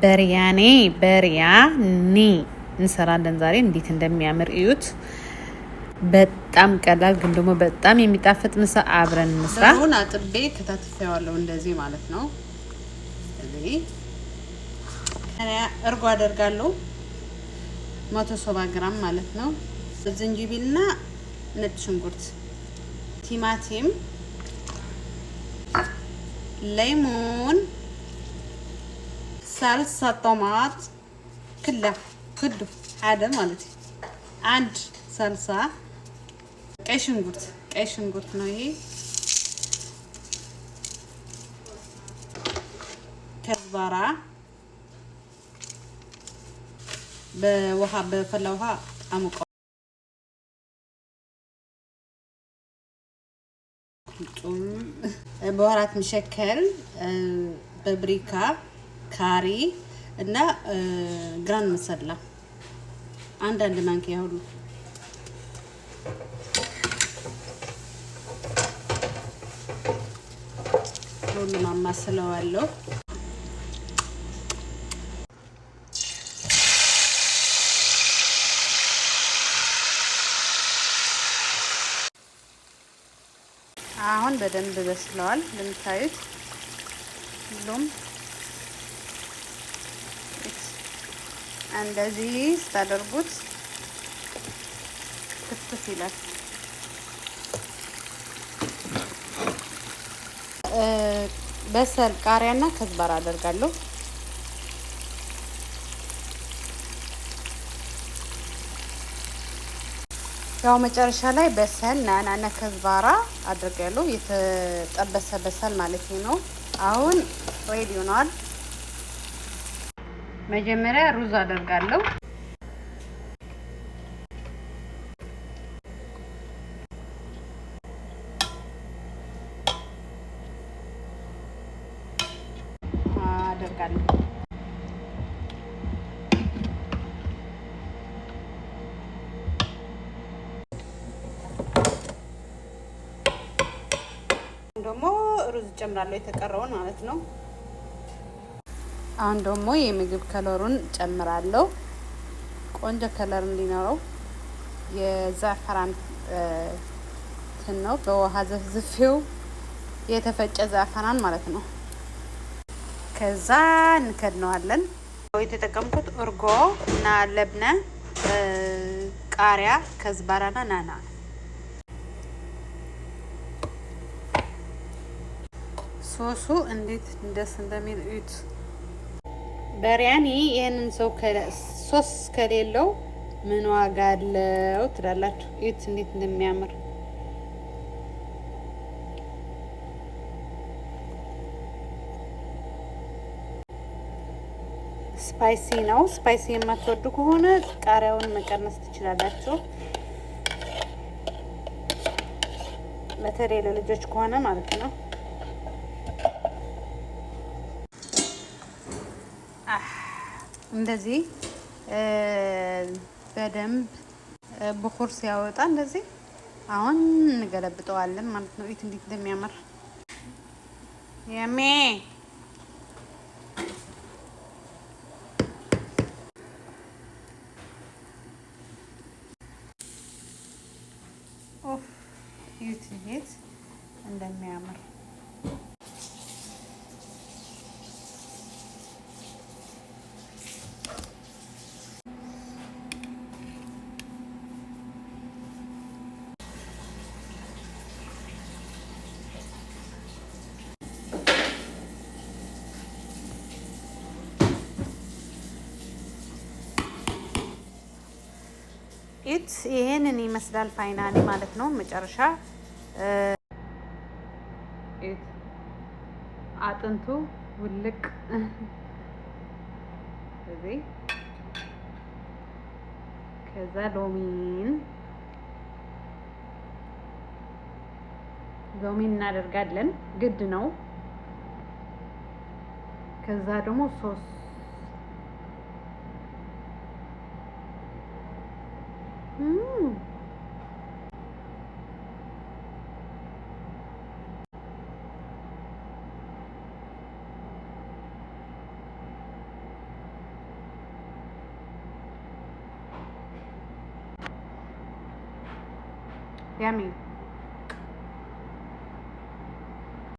በሪያኒ እንሰራለን ዛሬ። እንዴት እንደሚያምር እዩት። በጣም ቀላል ግን ደግሞ በጣም የሚጣፍጥ ምሳ አብረን እንስራ። አሁን አጥቤ ከታትፌዋለሁ እንደዚህ ማለት ነው። እዚህ እርጎ አደርጋለሁ 170 ግራም ማለት ነው። ዝንጅብልና ነጭ ሽንኩርት፣ ቲማቲም፣ ለይሞን፣ ሳልሳ ጦማት ክለ ክዱ ሓደ ማለት አንድ ሳልሳ፣ ቀይ ሽንኩርት ነው ይሄ፣ ከዝባራ በፈላ ውሃ አሙቀው በወራት መሸከል፣ በብሪካ ካሪ እና ግራን መሰላ አንዳንድ ማንኪያ ሁሉ ማማስለዋለሁ። አሁን በደንብ በስለዋል እንደምታዩት። ሁሉም እንደዚህ ስታደርጉት ክትፍ ይላል። በሰል ቃሪያና ከዝባራ አደርጋለሁ። ያው መጨረሻ ላይ በሰል ናናና ከዝባራ አድርጋለሁ። የተጠበሰ በሰል ማለት ነው። አሁን ሬዲ ሆኗል። መጀመሪያ ሩዝ አደርጋለሁ። ደግሞ ሩዝ ጨምራለሁ የተቀረውን ማለት ነው። አሁን ደግሞ የምግብ ከለሩን ጨምራለሁ። ቆንጆ ከለር እንዲኖረው የዛፈራን ነው በውሃ ዘፍዝፌው የተፈጨ ዛፈራን ማለት ነው። ከዛ እንከድነዋለን። የተጠቀምኩት እርጎ እና ለብነ፣ ቃሪያ፣ ከዝባራና ናና። ሶሱ እንዴት ደስ እንደሚል እዩት። በሪያኒ ይሄንን ሰው ሶስ ከሌለው ምን ዋጋ አለው ትላላችሁ? እዩት እንዴት እንደሚያምር። ስፓይሲ ነው። ስፓይሲ የማትወዱ ከሆነ ቃሪያውን መቀነስ ትችላላችሁ። በተለይ ለልጆች ከሆነ ማለት ነው። እንደዚህ በደንብ ብኹር ሲያወጣ እንደዚህ አሁን እንገለብጠዋለን ማለት ነው። እዩት እንዴት እንደሚያምር ያሜ ኦፍ እዩት እንዴት እንደሚያምር። ይሄንን ይመስላል ፋይናሊ ማለት ነው። መጨረሻ አጥንቱ ውልቅ እዚህ ከዛ ሎሚን እናደርጋለን፣ ግድ ነው። ከዛ ደግሞ ሶስ ያሚ